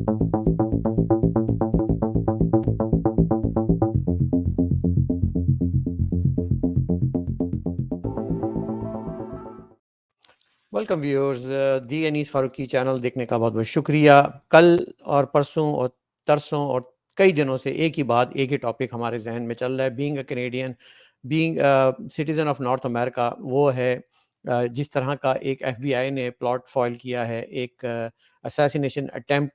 Welcome viewers, दी Anees Farooqui channel देखने का बहुत बहुत शुक्रिया। कल और परसों और तरसों और कई दिनों से एक ही बात, एक ही टॉपिक हमारे जहन में चल रहा है। Being a Canadian, being citizen of north America, वो है जिस तरह का एक एफबीआई ने प्लॉट फॉइल किया है, एक असैसिनेशन अटेम्प्ट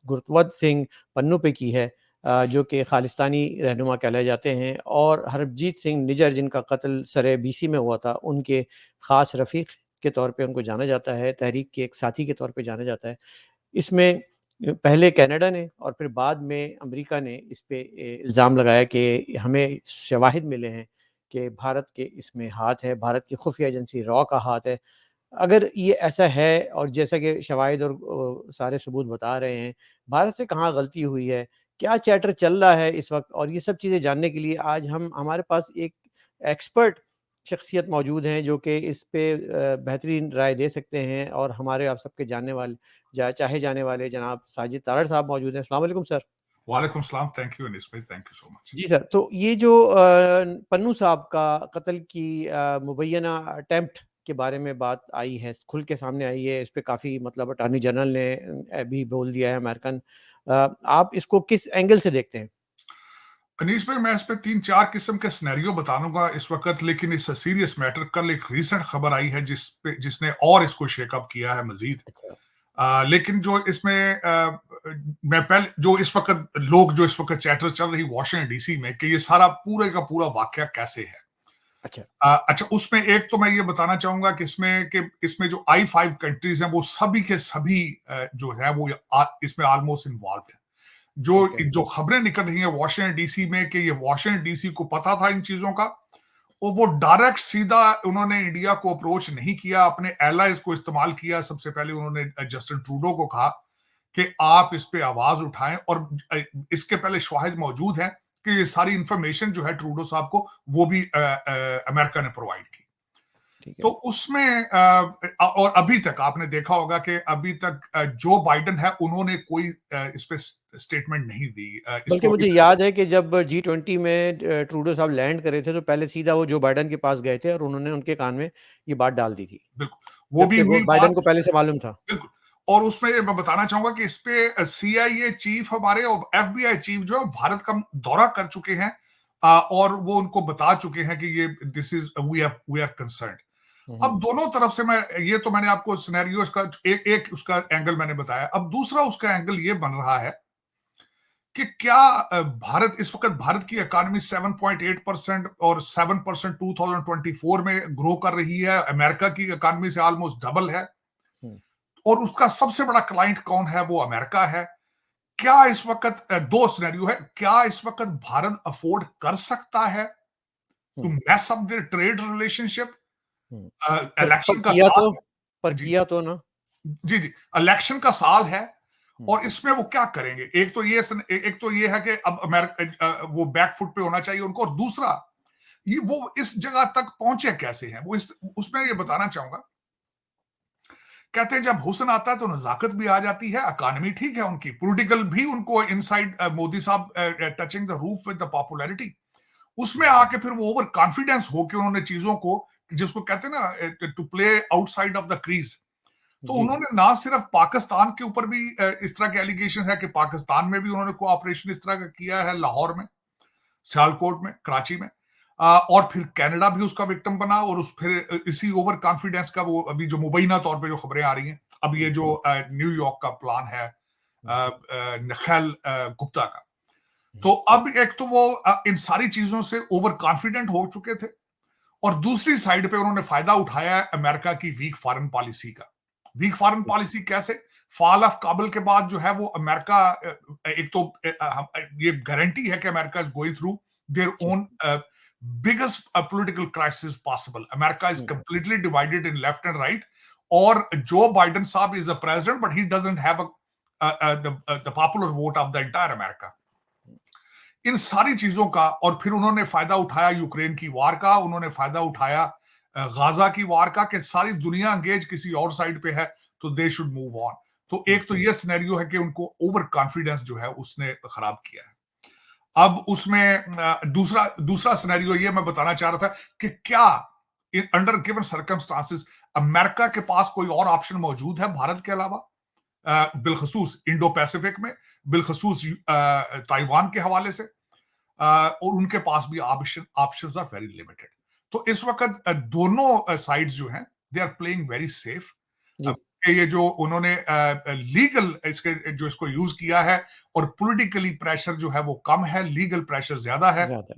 गुरतवत सिंह पन्नू पे की है, जो कि खालिस्तानी रहनुमा कहलाए जाते हैं, और हरभजीत सिंह निजर जिनका कत्ल सरे बीसी में हुआ था, उनके ख़ास रफ़ीक के तौर पे उनको जाना जाता है, तहरीक के एक साथी के तौर पे जाना जाता है। इसमें पहले कनाडा ने और फिर बाद में अमेरिका ने इस पे इल्ज़ाम लगाया कि हमें शवाहिद मिले हैं कि भारत के इसमें हाथ है, भारत की खुफिया एजेंसी रॉ का हाथ है। अगर ये ऐसा है और जैसा कि शवाहिद और सारे सबूत बता रहे हैं, भारत से कहाँ गलती हुई है? क्या चैटर चल रहा है इस वक़्त? और ये सब चीज़ें जानने के लिए आज हम हमारे पास एक एक्सपर्ट शख्सियत मौजूद हैं जो कि इस पे बेहतरीन राय दे सकते हैं, और हमारे आप सबके जानने वाले चाहे जाने वाले जनाब साजिद तारड़ साहब मौजूद हैं। अस्सलाम वालेकुम सर। वालेकुम सलाम। थैंक यू अनीस भाई, थैंक यू सो मच। जी सर, तो ये जो पन्नू साहब का कत्ल की मुबैना अटेम्प्ट के बारे में बात आई है, खुल के सामने आई है, इस पे काफ़ी मतलब अटॉर्नी जनरल ने भी बोल दिया है अमेरिकन। आप इसको किस एंगल से देखते हैं? अनीस भाई, मैं इस पे 3-4 किस्म के सिनेरियो बताऊंगा इस वक्त, लेकिन इस सीरियस मैटर। कल एक रीसेंट खबर आई है जिसने और इसको शेकअप किया है मजीद। अच्छा। लेकिन जो इसमें मैं पहले जो इस वक्त लोग जो इस वक्त चैटर चल रही वॉशिंगटन डीसी में कि ये सारा पूरे का पूरा वाकया कैसे है। अच्छा। अच्छा, उसमें एक तो मैं ये बताना चाहूंगा कि इसमें जो I-5 कंट्रीज हैं वो सभी के सभी जो है वो इसमें ऑलमोस्ट इन्वॉल्व है। जो ओके। जो खबरें निकल रही हैं वॉशिंगटन डीसी में कि ये वॉशिंगटन डीसी को पता था इन चीजों का, और वो डायरेक्ट सीधा उन्होंने इंडिया को अप्रोच नहीं किया, अपने एलाइज को इस्तेमाल किया। सबसे पहले उन्होंने जस्टिन ट्रूडो को कहा कि आप इस पे आवाज उठाएं, और इसके पहले शवाहिद मौजूद हैं कि ये सारी इंफॉर्मेशन जो है ट्रूडो साहब को वो भी अमेरिका ने प्रोवाइड की। ठीक तो है। उसमें और अभी तक आपने देखा होगा कि अभी तक जो बाइडेन है उन्होंने कोई इस पे स्टेटमेंट नहीं दी। बल्कि इसको अभी मुझे याद है कि जब G20 में ट्रूडो साहब लैंड करे थे, तो पहले सीधा वो जो बाइडेन के पास गए थे और उन्होंने उनके कान में ये बात डाल दी थी, बिल्कुल वो भी जबकि वो हुई बाइडेन बात। को पहले से मालूम था। बिल्कुल। और उसमें मैं बताना चाहूंगा कि इस पे CIA चीफ हमारे और FBI चीफ जो है भारत का दौरा कर चुके हैं, और वो उनको बता चुके हैं कि ये this is we are concerned. अब दोनों तरफ से ये तो मैंने आपको सिनेरियो इसका एक उसका एंगल मैंने बताया। अब दूसरा उसका एंगल ये बन रहा है कि क्या भारत इस वक्त भारत की इकोनॉमी 7.8% और 7% 2024 में ग्रो कर रही है, अमेरिका की इकोनॉमी से ऑलमोस्ट डबल है, और उसका सबसे बड़ा क्लाइंट कौन है? वो अमेरिका है। क्या इस वक्त दो सिनेरियो है, क्या इस वक्त भारत अफोर्ड कर सकता है to mess up their trade relationship? Election का साल है। जी किया तो ना। जी जी, इलेक्शन का साल है, और इसमें वो क्या करेंगे? एक तो ये है कि अब अमेरिका वो बैकफुट पे होना चाहिए उनको, और दूसरा ये वो इस जगह तक पहुंचे कैसे हैं वो उसमें ये बताना चाहूंगा। कहते हैं जब हुस्न आता है तो नजाकत भी आ जाती है। इकोनॉमी ठीक है उनकी, पॉलिटिकल भी उनको इनसाइड मोदी साहब touching the roof with the popularity, उसमें आके फिर वो ओवर कॉन्फिडेंस होके उन्होंने चीजों को, जिसको कहते हैं ना to play outside of the crease, तो जी। उन्होंने ना सिर्फ पाकिस्तान के ऊपर भी इस तरह के एलिगेशन है कि पाकिस्तान में भी उन्होंने कोऑपरेशन इस तरह का किया है, लाहौर में, सियालकोट में, कराची में, और फिर कनाडा भी उसका विक्टिम बना, और उस फिर इसी ओवर कॉन्फिडेंस का वो अभी जो मुबैना तौर पे जो खबरें आ रही हैं, अब ये जो न्यूयॉर्क का प्लान है नखल गुप्ता का, तो अब एक तो वो इन सारी चीजों से ओवर कॉन्फिडेंट हो चुके थे, और दूसरी साइड पे उन्होंने फायदा उठाया है अमेरिका की वीक फॉरेन पॉलिसी का। वीक फॉरेन पॉलिसी कैसे? फॉल ऑफ काबुल के बाद जो है वो अमेरिका, एक तो ये गारंटी है कि America is going through their own biggest political crisis possible. America is completely divided in left and right, और जो बाइडेन साहब is a president but he doesn't have the popular vote of the entire America. इन सारी चीजों का, और फिर उन्होंने फायदा उठाया यूक्रेन की वार का, उन्होंने फायदा उठाया गाजा की वार का, कि सारी दुनिया अंगेज किसी और साइड पे है तो दे शुड मूव ऑन। तो एक तो ये सिनेरियो है कि उनको ओवर कॉन्फिडेंस जो है उसने खराब किया है। अब उसमें दूसरा दूसरा सिनेरियो ये मैं बताना चाह रहा था कि क्या अंडर गिवन सर्कमस्टांसेस अमेरिका के पास कोई और ऑप्शन मौजूद है भारत के अलावा, बिलखसूस इंडो पैसिफिक में, बिलखसूस ताइवान के हवाले से, और उनके पास भी ऑप्शंस आर वेरी लिमिटेड। तो इस वक्त दोनों साइड्स जो हैं they are playing very safe. जी। ये जो उन्होंने लीगल इसके जो इसको यूज किया है, और पॉलिटिकली प्रेशर जो है वो कम है, लीगल प्रेशर ज्यादा है, ज्यादा।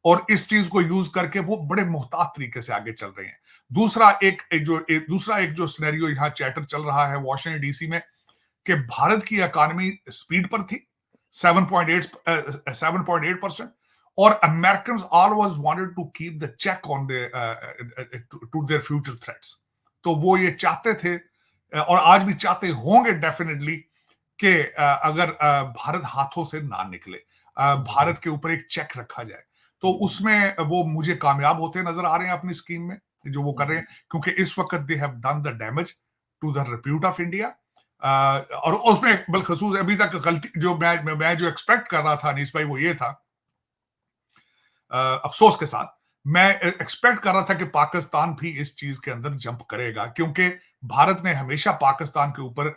और इस चीज को यूज करके वो बड़े मुहतात तरीके से आगे चल रहे हैं। दूसरा एक जो सिनेरियो यहाँ चैटर चल रहा है वॉशिंगटन डीसी में, कि भारत की इकोनॉमी स्पीड पर थी 7.8%, और American always wanted to keep the check on to their future threats. तो वो ये चाहते थे, और आज भी चाहते होंगे डेफिनेटली, कि अगर भारत हाथों से ना निकले, भारत के ऊपर एक चेक रखा जाए। तो उसमें वो मुझे कामयाब होते नजर आ रहे हैं अपनी स्कीम में जो वो कर रहे हैं, क्योंकि इस वक्त they have done the damage to the repute of India. और उसमें बिलखसूस अभी तक गलती जो मैं जो एक्सपेक्ट कर रहा था अनीस भाई, वो ये था, अफसोस के साथ मैं एक्सपेक्ट कर रहा था कि पाकिस्तान भी इस चीज के अंदर जंप करेगा, क्योंकि भारत ने हमेशा पाकिस्तान के ऊपर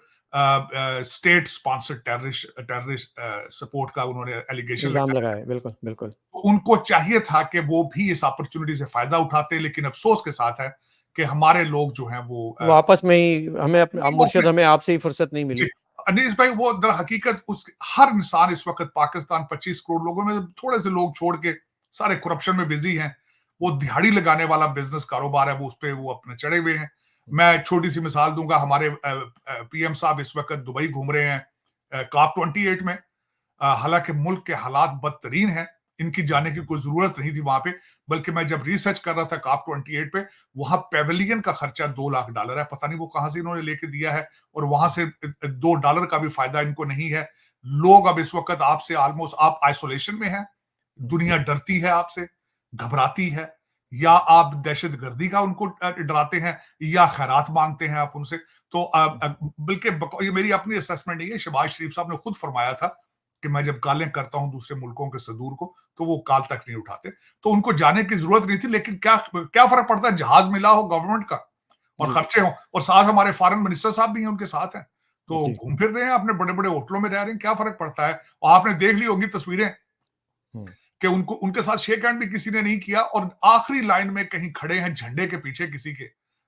स्टेट स्पॉन्सर्ड टेररिस्ट सपोर्ट का उन्होंने एलिगेशन इल्जाम लगाया। लगाए, बिल्कुल बिल्कुल। तो उनको चाहिए था कि वो भी इस अपॉर्चुनिटी से फायदा उठाते, लेकिन अफसोस के साथ है कि हमारे लोग जो हैं वो आपस में ही हमें मुर्शिद, हमें आपसे ही फुर्सत नहीं जी मिली। अनीस भाई, वो दर हकीकत उस हर इंसान इस वक्त पाकिस्तान 25 करोड़ लोगों में थोड़े से लोग छोड़ के सारे करप्शन में बिजी हैं। वो दिहाड़ी लगाने वाला बिजनेस कारोबार है, वो उस पर वो अपने चढ़े हुए हैं। मैं छोटी सी मिसाल दूंगा, हमारे पीएम साहब इस वक्त दुबई घूम रहे हैं कॉप 28 में। हालांकि मुल्क के हालात बदतरीन हैं, इनकी जाने की कोई जरूरत नहीं थी वहां पे, बल्कि मैं जब रिसर्च कर रहा था कॉप 28 पे, वहां पेवेलियन का खर्चा $2 लाख है, पता नहीं वो कहां से इन्होंने लेके दिया है, और वहां से $2 का भी फायदा इनको नहीं है। लोग अब इस वक्त आपसे ऑलमोस्ट आप आइसोलेशन में हैं, दुनिया डरती है आपसे, घबराती है, या आप दहशत गर्दी का उनको डराते हैं, या खैरात मांगते हैं आप उनसे। तो बल्कि ये मेरी अपनी असेसमेंट नहीं है, शहबाज शरीफ साहब ने खुद फरमाया था कि मैं जब कॉलें करता हूं दूसरे मुल्कों के सदूर को, तो वो कॉल तक नहीं उठाते। तो उनको जाने की जरूरत नहीं थी, लेकिन क्या क्या फर्क पड़ता है, जहाज मिला हो गवर्नमेंट का और खर्चे हो, और साथ हमारे फॉरेन मिनिस्टर साहब भी हैं उनके साथ हैं, तो घूम फिर रहे हैं, अपने बड़े बड़े होटलों में रह रहे हैं, क्या फर्क पड़ता है। और आपने देख ली होंगी तस्वीरें कि उनको उनके साथ शेक हैंड भी किसी ने नहीं किया, और आखिरी लाइन में कहीं खड़े हैं झंडे के पीछे किसी के,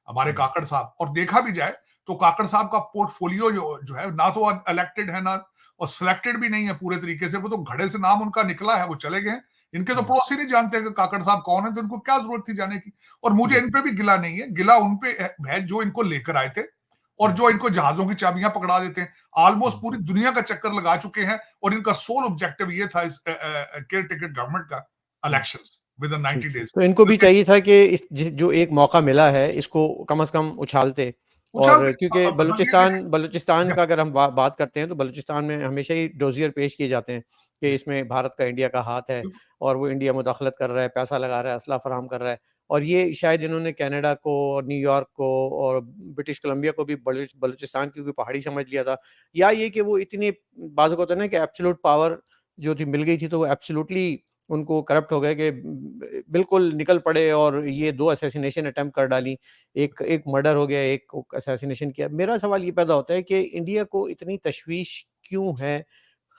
हमारे काकड़ साहब। और देखा भी जाए तो काकड़ साहब का पोर्टफोलियो जो है, ना तो इलेक्टेड है, ना और सिलेक्टेड भी नहीं है पूरे तरीके से, वो तो घड़े से नाम उनका निकला है, वो चले गए। इनके तो पड़ोसी नहीं जानते कि काकड़ साहब कौन है, तो इनको क्या जरूरत थी जाने की। और मुझे इन पे भी गिला नहीं है, गिला उन पे है जो इनको लेकर आए थे, और जो इनको जहाजों की चाबियां पकड़ा देते हैं। ऑलमोस्ट पूरी दुनिया का चक्कर लगा चुके हैं, और इनका सोल ऑब्जेक्टिव ये था इस केयर टेकर गवर्नमेंट का, इलेक्शंस विद इन 90 डेज। तो इनको भी चाहिए था कि जो एक मौका मिला है इसको कम से कम उछालते। और क्योंकि बलूचिस्तान का अगर हम बात करते हैं, तो बलूचिस्तान में हमेशा ही डोजियर पेश किए जाते हैं कि इसमें भारत का इंडिया का हाथ है, और वो इंडिया मुदाखलत कर रहा है, पैसा लगा रहा है, असला फराहम कर रहा है। और ये शायद इन्होंने कनाडा को और न्यूयॉर्क को और ब्रिटिश कोलंबिया को भी बलूचिस्तान की कोई पहाड़ी समझ लिया था, या ये कि वो इतनी बाज़ होता है ना कि एब्सोल्यूट पावर जो थी मिल गई थी, तो वो एब्सोल्युटली उनको करप्ट हो गए कि बिल्कुल निकल पड़े, और ये 2 असैसिनेशन अटेम्प्ट कर डाली। एक एक मर्डर हो गया, एक असैसिनेशन किया। मेरा सवाल ये पैदा होता है कि इंडिया को इतनी तशवीश क्यों है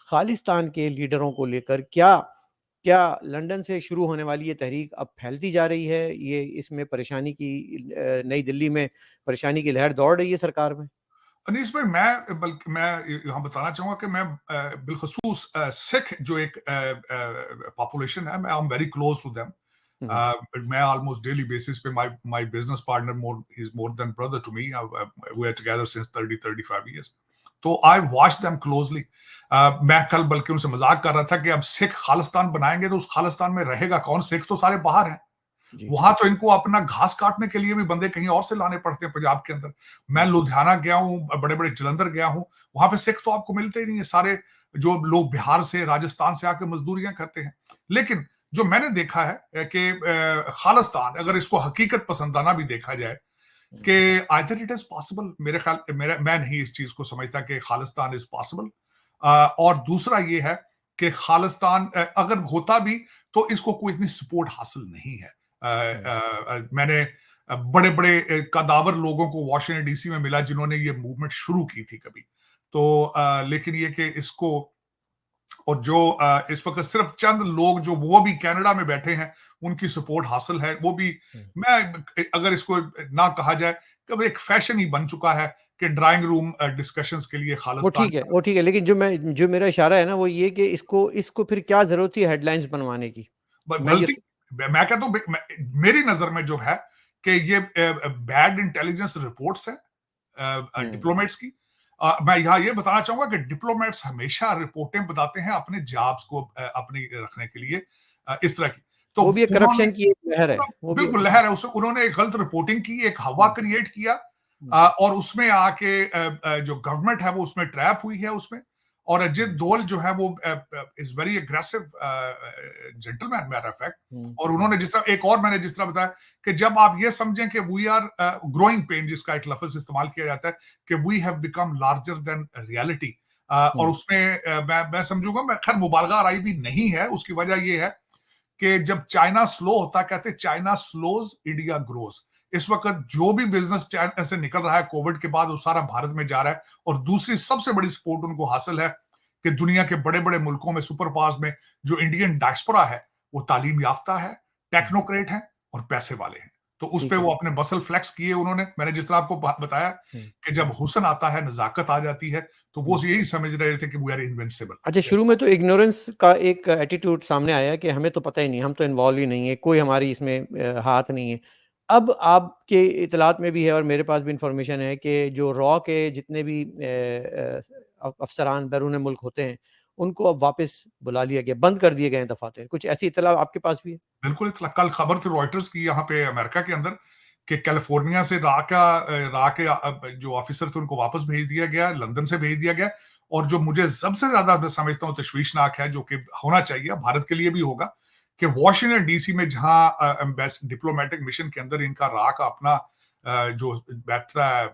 खालिस्तान के लीडरों को लेकर? क्या क्या लंदन से शुरू होने वाली ये तहरीक अब फैलती जा रही है? ये इसमें परेशानी की नई दिल्ली में परेशानी की लहर दौड़ रही है सरकार में? अनीस भाई, बल्कि मैं यहाँ बताना चाहूंगा कि मैं बिलखसूस सिख जो एक पॉपुलेशन है, मैं I am very close to them. मैं ऑलमोस्ट डेली बेसिस पे my business partner he is more than brother to me, we are together since 35 years. तो आई वॉच देम क्लोजली। मैं कल बल्कि उनसे मजाक कर रहा था कि अब सिख खालिस्तान बनाएंगे तो उस खालिस्तान में रहेगा कौन? सिख तो सारे बाहर हैं, वहां तो इनको अपना घास काटने के लिए भी बंदे कहीं और से लाने पड़ते हैं पंजाब के अंदर। मैं लुधियाना गया हूँ, बड़े बड़े जलंधर गया हूँ, वहां पे सिख तो आपको मिलते ही नहीं है। सारे जो लोग बिहार से, राजस्थान से आके मजदूरियां करते हैं। लेकिन जो मैंने देखा है कि खालिस्तान, अगर इसको हकीकत पसंदाना भी देखा जाए, कि आइदर इट इज पॉसिबल, मेरे ख्याल मैं नहीं इस चीज को समझता कि खालिस्तान इज पॉसिबल। और दूसरा ये है कि खालिस्तान अगर होता भी तो इसको कोई इतनी सपोर्ट हासिल नहीं है। मैंने बड़े बड़े कदावर लोगों को वॉशिंगटन डीसी में मिला जिन्होंने ये मूवमेंट शुरू की थी कभी, तो लेकिन ये कि इसको, और जो इस वक्त सिर्फ चंद लोग जो वो भी कनाडा में बैठे हैं उनकी सपोर्ट हासिल है, वो भी मैं अगर इसको ना कहा जाए कि एक फैशन ही बन चुका है कि ड्राइंग रूम डिस्कशंस के लिए खालिस्तान। वो ठीक है, लेकिन जो मेरा इशारा है ना वो ये कि इसको फिर क्या जरूरत थी हेडलाइंस बनवाने की। मैं ये गलती मैं कहता हूं, मेरी नजर में जो है कि ये बैड इंटेलिजेंस रिपोर्ट्स है डिप्लोमेट्स की। मैं यहां ये बताना चाहूंगा कि डिप्लोमेट्स हमेशा रिपोर्टें बताते हैं अपने जॉब्स को अपनी रखने के लिए, इस तरह की। तो वो भी एक उन्होंने, करप्शन की एक लहर है, वो भी बिल्कुल लहर है, उससे उन्होंने एक गलत रिपोर्टिंग की, एक हवा क्रिएट किया, और उसमें आके जो गवर्नमेंट है वो उसमें ट्रैप हुई है उसमें। और अजित दोल जो है वो is very aggressive gentleman matter of fact. और उन्होंने जिस तरह, एक और मैंने जिस तरह बताया कि जब आप ये समझें कि वी आर ग्रोइंग पेन, जिसका एक लफ्ज इस्तेमाल किया जाता है कि we have become larger than reality, और उसमें मैं समझूंगा, मैं खैर मुबालगा राय भी नहीं है, उसकी वजह ये है कि जब चाइना स्लो होता, कहते चाइना स्लोज इंडिया ग्रोज। इस वक्त जो भी बिजनेस चाइना से निकल रहा है कोविड के बाद वो सारा भारत में जा रहा है। और दूसरी सबसे बड़ी सपोर्ट उनको हासिल है कि दुनिया के बड़े बड़े मुल्कों में, सुपर पावर्स में, जो इंडियन डायस्पोरा है वो तालीम याफ्ता है, टेक्नोक्रेट है और पैसे वाले हैं। तो उस पे वो अपने मसल फ्लेक्स किए उन्होंने। मैंने जिस तरह आपको बताया कि जब हुस्न आता है, नजाकत आ जाती है, तो वो यही समझ रहे थे कि वी आर इनविंसिबल। अच्छा, शुरू में तो इग्नोरेंस का एक एटीट्यूड सामने आया कि हमें तो पता ही नहीं, हम तो इन्वॉल्व ही नहीं है, कोई हमारी इसमें हाथ नहीं है। अब आपके इतलात में भी है और मेरे पास भी इंफॉर्मेशन है कि जो रॉ के जितने भी अफसरान बैरून मुल्क होते हैं उनको अब वापस बुला लिया गया, बंद कर दिए गए हैं दफातर। कुछ ऐसी इतला आपके पास भी है? बिल्कुल, कल खबर थी रॉयटर्स की यहाँ पे अमेरिका के अंदर कि कैलिफोर्निया से रा के जो ऑफिसर थे उनको वापस भेज दिया गया, लंदन से भेज दिया गया। और जो मुझे सबसे ज्यादा मैं समझता हूँ तशवीशनाक है, जो कि होना चाहिए, भारत के लिए भी होगा, कि वॉशिंगटन डीसी में जहां डिप्लोमेटिक मिशन के अंदर इनका रा का अपना जो बैठता है,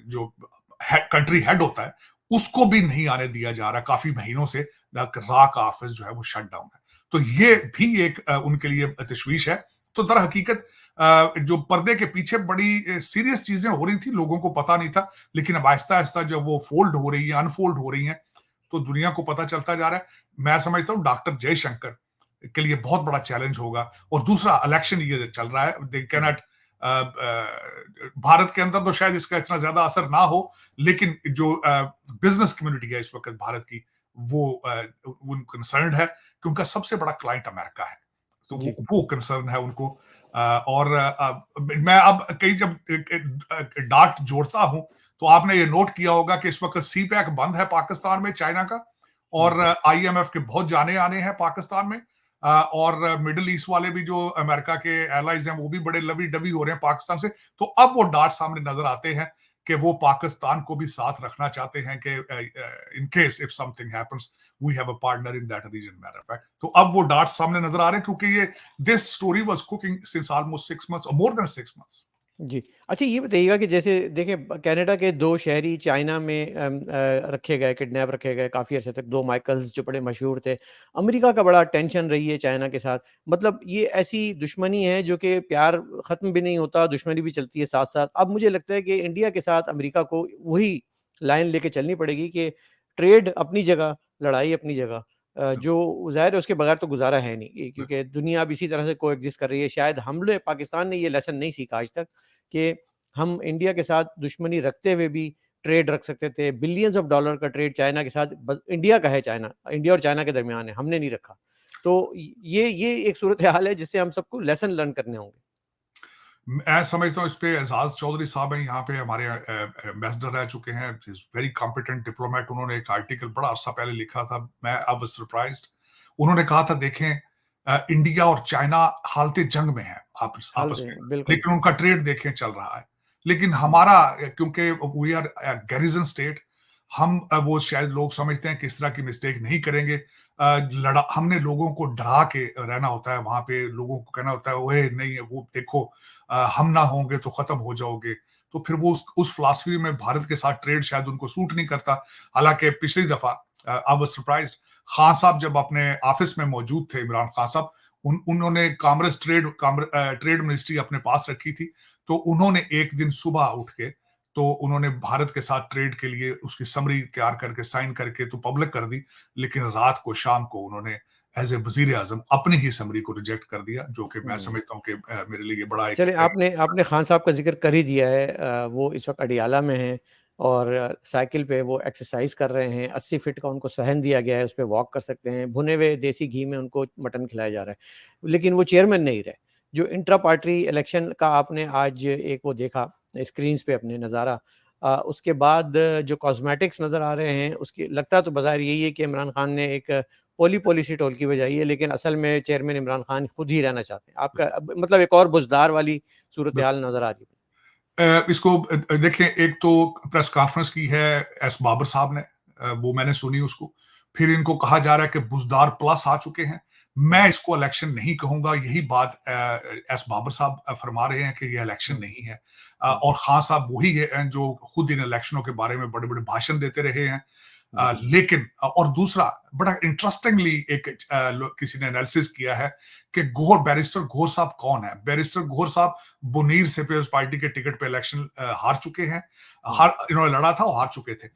जो कंट्री हेड होता है, उसको भी नहीं आने दिया जा रहा काफी महीनों से। रा का ऑफिस जो है वो शट डाउन है। तो ये भी एक उनके लिए तशवीश है। तो दर हकीकत जो पर्दे के पीछे बड़ी सीरियस चीजें हो रही थी, लोगों को पता नहीं था, लेकिन अब आहिस्ता आहिस्ता जब वो फोल्ड हो रही है, अनफोल्ड हो रही है, तो दुनिया को पता चलता जा रहा है। मैं समझता हूँ डॉक्टर जयशंकर के लिए बहुत बड़ा चैलेंज होगा। और दूसरा, इलेक्शन ये चल रहा है, दे कैन नॉट, भारत के अंदर तो शायद इसका इतना ज्यादा असर ना हो, लेकिन जो बिजनेस कम्युनिटी है इस वक्त भारत की, वो कंसर्न है कि उनका सबसे बड़ा क्लाइंट अमेरिका है, तो वो कंसर्न है उनको। और मैं अब कई जब डाट जोड़ता हूं तो आपने ये नोट किया होगा कि इस वक्त सी पैक बंद है पाकिस्तान में, चाइना का, और आईएमएफ के बहुत जाने आने हैं पाकिस्तान में। और मिडिल ईस्ट वाले भी जो अमेरिका के एलाइज हैं वो भी बड़े लवी डबी हो रहे हैं पाकिस्तान से। तो अब वो डाट सामने नजर आते हैं कि वो पाकिस्तान को भी साथ रखना चाहते हैं कि in case if something happens we have a partner in that region, matter of fact. तो अब वो डार्ट सामने नजर आ रहे हैं, क्योंकि ये this story was cooking since almost 6 months, और मोर देन 6 मंथ्स। जी। अच्छा, ये बताइएगा कि जैसे देखिए कनाडा के 2 शहरी चाइना में रखे गए, किडनैप रखे गए काफ़ी अर्से तक, 2 माइकल्स जो बड़े मशहूर थे। अमेरिका का बड़ा टेंशन रही है चाइना के साथ। मतलब ये ऐसी दुश्मनी है जो कि प्यार ख़त्म भी नहीं होता, दुश्मनी भी चलती है साथ-साथ। अब मुझे लगता है कि इंडिया के साथ अमेरिका को वही लाइन लेके चलनी पड़ेगी कि ट्रेड अपनी जगह, लड़ाई अपनी जगह। जो ज़ाहिर है उसके बगैर तो गुज़ारा है नहीं, क्योंकि दुनिया अब इसी तरह से कोएग्जिस्ट कर रही है। शायद हमले पाकिस्तान ने ये लेसन नहीं सीखा आज तक कि हम इंडिया के साथ दुश्मनी रखते हुए भी ट्रेड रख सकते थे। बिलियंस ऑफ डॉलर का ट्रेड चाइना के साथ, इंडिया का है, चाइना, इंडिया और चाइना के दरमियान है, हमने नहीं रखा। तो ये एक सूरत हाल है जिससे हम सबको लेसन लर्न करने होंगे। मैं समझता हूँ इस पे एजाज चौधरी साहब हैं, यहाँ पे हमारे एम्बेसडर रह चुके हैं, वेरी कॉम्पिटेंट डिप्लोमेट। उन्होंने एक आर्टिकल बड़ा अरसा पहले लिखा था, मैं अब सरप्राइज्ड। उन्होंने कहा था, देखें इंडिया और चाइना हालते जंग में है आपस में, लेकिन उनका ट्रेड देखें चल रहा है। लेकिन हमारा, क्योंकि वी आर गैरिजन स्टेट, हम वो शायद लोग समझते हैं कि इस तरह की मिस्टेक नहीं करेंगे। हमने लोगों को डरा के रहना होता है, वहां पे लोगों को कहना होता है ओए नहीं वो देखो हम ना होंगे तो खत्म हो जाओगे। तो फिर वो उस फिलॉसफी में भारत के साथ ट्रेड शायद उनको सूट नहीं करता। हालांकि पिछली दफा आई वाज सरप्राइज्ड, खान साहब जब अपने ऑफिस में मौजूद थे, इमरान खान साहब, उन्होंने कामर्स ट्रेड मिनिस्ट्री अपने पास रखी थी। तो उन्होंने एक दिन सुबह उठ के तो उन्होंने भारत के साथ ट्रेड के लिए उसकी समरी तैयार करके साइन करके तो पब्लिक कर दी, लेकिन रात को शाम को उन्होंने एज ए वजीर आजम अपनी ही समरी को रिजेक्ट कर दिया, जो कि मैं समझता हूँ कि मेरे लिए बड़ा एक चलिए, आपने आपने खान साहब का ज़िक्र कर ही दिया है। वो इस वक़्त अडियाला में हैं और साइकिल पे वो एक्सरसाइज़ कर रहे हैं। 80 फीट का उनको सहन दिया गया है, उस पे वॉक कर सकते हैं। भुने हुए देसी घी में उनको मटन खिलाया जा रहा है। लेकिन वो चेयरमैन नहीं रहे। जो इंट्रा पार्टी इलेक्शन का आपने आज एक वो देखा स्क्रीन्स पे अपने नज़ारा, उसके बाद जो कॉस्मेटिक्स नज़र आ रहे हैं, उसकी लगता तो बज़ाहिर यही है कि इमरान खान ने एक पॉलिसी ढोलकी बजाई है, लेकिन असल में चेयरमैन इमरान खान खुद ही रहना चाहते हैं। आपका मतलब एक और बुज़दार वाली सूरत-ए-हाल नज़र आ रही है। इसको देखिए, एक तो प्रेस कॉन्फ्रेंस की है एस बाबर साहब ने, वो मैंने सुनी उसको। फिर इनको कहा जा रहा है कि बुजदार प्लस आ चुके हैं। मैं इसको इलेक्शन नहीं कहूंगा, यही बात एस बाबर साहब फरमा रहे हैं कि ये इलेक्शन हुँ, नहीं है। हुँ, और खान साहब वही है जो खुद इन इलेक्शनों के बारे में बड़े बड़े भाषण देते रहे हैं। जी, लेकिन और दूसरा बड़ा इंटरेस्टिंगली एक किसी ने एनालिसिस किया है कि बैरिस्टर घोर साहब कौन है। बैरिस्टर घोर साहब बुनीर से पीपल्स पार्टी के टिकट पे इलेक्शन हार चुके हैं। हुँ, हार इन्होंने लड़ा था और हार चुके थे।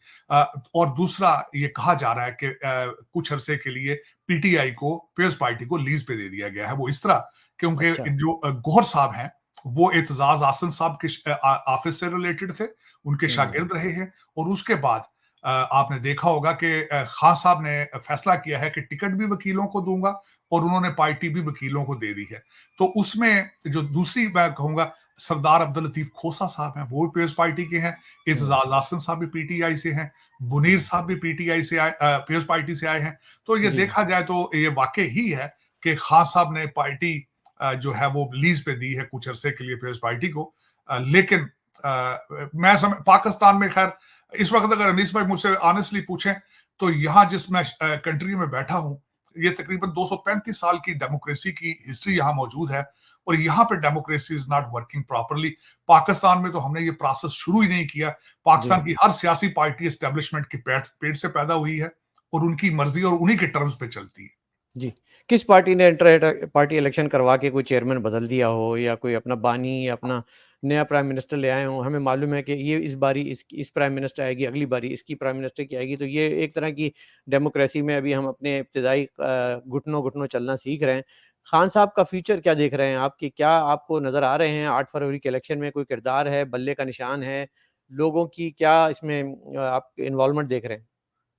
और दूसरा ये कहा जा रहा है कि कुछ अरसे के लिए पीटीआई को, पीपल्स पार्टी को लीज पे दे दिया गया है। वो इस तरह, क्योंकि अच्छा, जो गौहर साहब हैं वो एतजाज आसन साहब के ऑफिस से रिलेटेड थे, उनके हुँ, शागिर्द रहे हैं। और उसके बाद आपने देखा होगा कि खान साहब ने फैसला किया है कि टिकट भी वकीलों को दूंगा और उन्होंने पार्टी भी वकीलों को दे दी है। तो उसमें जो दूसरी मैं कहूंगा, सरदार अब्दुल लतीफ खोसा साहब हैं, वो भी पीपल्स पार्टी के हैं। हुँ, एतजाज आसन साहब भी पीटीआई से हैं। मुनीर हुँ, साहब भी पीटीआई से आए, पीपल्स पार्टी से आए हैं। तो ये जी, देखा जाए तो ये वाकई ही है कि खान साहब ने पार्टी जो है वो लीज पे दी है कुछ अरसे के लिए पीपल्स पार्टी को। लेकिन मैं पाकिस्तान में खैर इस वक्त अगर अनीस भाई मुझसे ऑनेस्टली पूछें तो यहाँ जिस मैं कंट्री में बैठा हूं, ये तकरीबन 235 साल की डेमोक्रेसी की हिस्ट्री यहाँ मौजूद है। और यहाँ पे democracy is not working properly. Pakistan में तो हमने ये प्रोसेस शुरू ही नहीं किया। जी, पाकिस्तान की हर सियासी पार्टी एस्टेब्लिशमेंट के पेट से पैदा हुई है और उनकी मर्जी और उन्हीं के टर्म्स पे चलती है। जी। किस पार्टी ने इंटर पार्टी इलेक्शन करवा के कोई चेयरमैन बदल दिया हो या कोई अपना बानी या अपना नया प्राइम मिनिस्टर ले आए हों? हमें मालूम है कि ये इस बारी इस प्राइम मिनिस्टर आएगी, अगली बारी इसकी प्राइम मिनिस्टर की आएगी, तो ये एक तरह की डेमोक्रेसी में अभी हम अपने इब्तिदाई घुटनों-घुटनों चलना सीख रहे हैं। खान साहब का फ्यूचर क्या देख रहे हैं? आपकी क्या आपको नज़र आ रहे हैं 8 फरवरी के इलेक्शन में कोई किरदार है, बल्ले का निशान है? लोगों की क्या इसमें आप इन्वॉल्वमेंट देख रहे हैं?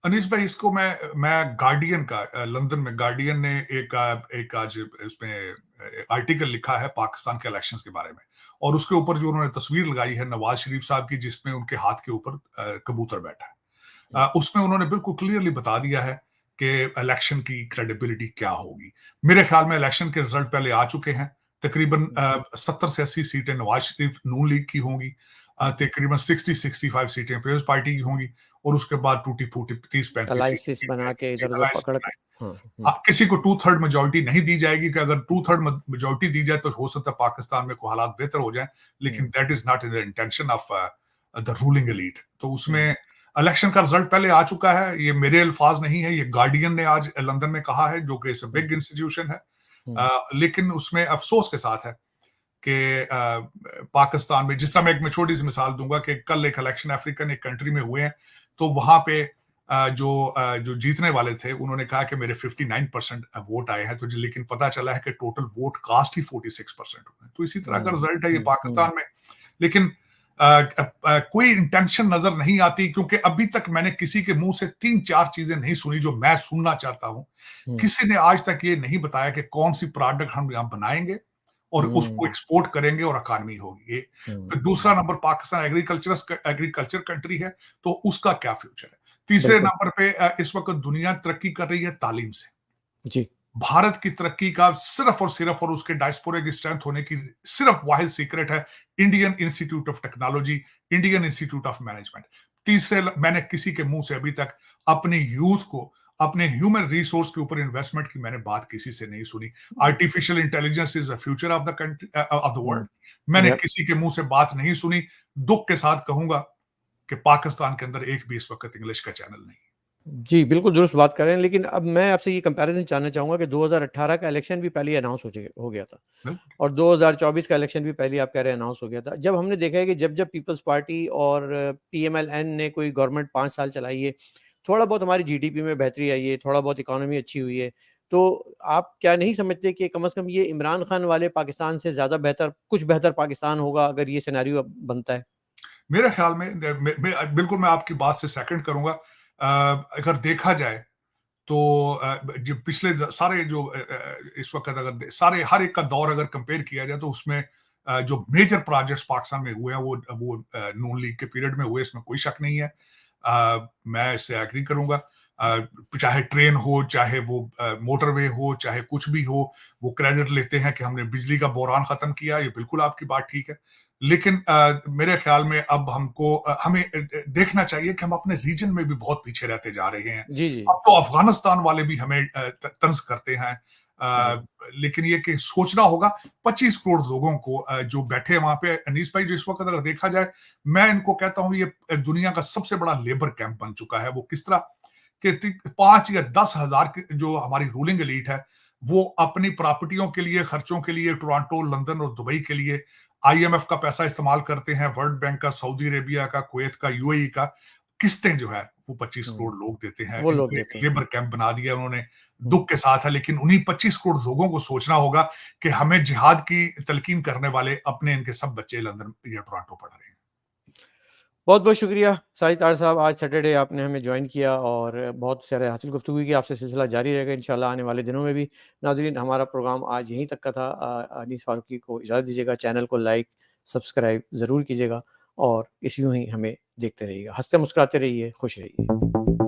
अनीस भाई, इसको मैं गार्डियन का, लंदन में गार्डियन ने एक आज इसमें आर्टिकल लिखा है पाकिस्तान के इलेक्शंस के बारे में। और उसके ऊपर जो उन्होंने तस्वीर लगाई है नवाज शरीफ साहब की, जिसमें उनके हाथ के ऊपर कबूतर बैठा है, हुँ, उसमें उन्होंने बिल्कुल क्लियरली बता दिया है कि इलेक्शन की क्रेडिबिलिटी क्या होगी। मेरे ख्याल में इलेक्शन के रिजल्ट पहले आ चुके हैं। तकरीबन हुँ, 70 से 80 सीटें नवाज शरीफ नून लीग की होंगी। हुँ। तकरीबन 60-65 सीटें पीपल्स पार्टी की होंगी। और उसके बाद टूटी फूटी 30-35 अलाइसिस बना के इधर-उधर अलायंस पकड़ के बनाए। हाँ, हुँ, हाँ, किसी को 2/3 मेजोरिटी नहीं दी जाएगी कि अगर 2/3 मेजोरिटी दी जाए तो हो सकता है पाकिस्तान में कोई हालात बेहतर हो जाए। लेकिन hmm, that is not in the intention of the ruling elite. तो हुँ, उसमें इलेक्शन का रिजल्ट पहले आ चुका है। ये मेरे अल्फाज नहीं है, ये गार्डियन ने आज लंदन में कहा है, जो कि it's a hmm, big institution है। हुँ, लेकिन उसमें अफसोस के साथ है कि पाकिस्तान में, जिस तरह मैं एक छोटी सी मिसाल दूंगा कि कल एक इलेक्शन अफ्रीकन एक कंट्री में हुए हैं, तो वहां पे जो जीतने वाले थे उन्होंने कहा कि मेरे 59% वोट आए हैं, तो लेकिन पता चला है कि टोटल वोट कास्ट ही 46% हुए हैं। तो इसी तरह का हुँ, रिजल्ट है ये हुँ, हुँ, पाकिस्तान में। लेकिन कोई इंटेंशन नजर नहीं आती, क्योंकि अभी तक मैंने किसी के मुंह से 3-4 चीजें नहीं सुनी जो मैं सुनना चाहता हूं। हुँ, किसी ने आज तक ये नहीं बताया कि कौन सी प्रोडक्ट हम यहां बनाएंगे और उसको हुँ, एक्सपोर्ट करेंगे और इकॉनमी होगी। हुँ, फिर दूसरा हुँ, नंबर, पाकिस्तान एग्रीकल्चर कंट्री है, तो उसका क्या फ्यूचर है। तीसरे बिल्कुल, नंबर पे इस वक्त दुनिया तरक्की कर रही है तालीम से। जी, भारत की तरक्की का सिर्फ और उसके डायस्पोरा की स्ट्रेंथ होने की सिर्फ वाहिद सीक्रेट है Indian institute of technology, Indian institute of management. तीसरे मैंने किसी के मुंह से अभी तक अपने यूथ को, अपने ह्यूमन रिसोर्स के ऊपर इन्वेस्टमेंट की मैंने बात किसी से नहीं सुनी। Artificial intelligence is the future of the country, of the world. मैंने Yep. किसी के मुंह से बात नहीं सुनी। दुख के साथ कहूंगा कि पाकिस्तान के अंदर एक भी इस वक्त इंग्लिश का चैनल नहीं। जी, बिल्कुल दुरुस्त बात कर रहे हैं, लेकिन अब मैं आपसे ये कंपैरिज़न जानना चाहूँगा कि 2018 का इलेक्शन भी पहले ही अनाउंस हो गया था बिल्कुल। और 2024 का इलेक्शन भी पहले ही आप कह रहे हैं अनाउंस हो गया था। जब हमने देखा है कि जब पीपल्स पार्टी और पीएमएल-एन ने कोई गवर्नमेंट 5 साल चलाई है, थोड़ा बहुत हमारी जीडीपी में बेहतरी आई है, थोड़ा बहुत इकोनॉमी अच्छी हुई है, तो आप क्या नहीं समझते कि कम से कम ये इमरान खान वाले पाकिस्तान से ज़्यादा बेहतर, कुछ बेहतर पाकिस्तान होगा अगर ये सिनेरियो अब बनता है? मेरे ख्याल में बिल्कुल मैं आपकी बात से सेकंड करूंगा। अगर देखा जाए तो जो पिछले सारे जो इस वक्त अगर सारे हर एक का दौर अगर कंपेयर किया जाए तो उसमें जो मेजर प्रोजेक्ट्स पाकिस्तान में हुए हैं वो नून लीग के पीरियड में हुए, इसमें कोई शक नहीं है। मैं इससे एग्री करूंगा। चाहे ट्रेन हो, चाहे वो मोटरवे हो, चाहे कुछ भी हो, वो क्रेडिट लेते हैं कि हमने बिजली का बहरान खत्म किया। ये बिल्कुल आपकी बात ठीक है, लेकिन मेरे ख्याल में अब हमको हमें देखना चाहिए कि हम अपने रीजन में भी बहुत पीछे रहते जा रहे हैं। जी, जी। अब तो अफगानिस्तान वाले भी हमें तंज करते हैं। जी। लेकिन ये कि सोचना होगा 25 करोड़ लोगों को जो बैठे हैं वहां पे। अनीस भाई, जो इस वक्त अगर देखा जाए, मैं इनको कहता हूं ये दुनिया का सबसे बड़ा लेबर कैंप बन चुका है। वो किस तरह कि 5 या 10,000 जो हमारी रूलिंग एलीट है, वो अपनी प्रॉपर्टियों के लिए, खर्चों के लिए टोरंटो, लंदन और दुबई के लिए आईएमएफ का पैसा इस्तेमाल करते हैं, वर्ल्ड बैंक का, सऊदी अरेबिया का, कुवैत का, यूएई का। किस्तें जो है वो 25 हुँ, करोड़ लोग देते हैं। वो लोग इनको देते एक हैं। लेबर कैंप बना दिया उन्होंने। हुँ। दुख के साथ है, लेकिन उन्हीं 25 करोड़ लोगों को सोचना होगा कि हमें जिहाद की तलकीन करने वाले अपने इनके सब बच्चे लंदन या टोरंटो पढ़ रहे हैं। बहुत-बहुत शुक्रिया साजिद तार साहब, आज सैटरडे आपने हमें जॉइन किया और बहुत सारे हासिल गुफ्तगू की। आपसे सिलसिला जारी रहेगा इंशाल्लाह आने वाले दिनों में भी। नाज़रीन, हमारा प्रोग्राम आज यहीं तक का था। अनीस फ़ारूकी को इजाज़त दीजिएगा। चैनल को लाइक, सब्सक्राइब ज़रूर कीजिएगा और इस यूँ ही हमें देखते रहिएगा। हँसते-मुस्कुराते रहिए, खुश रहिए।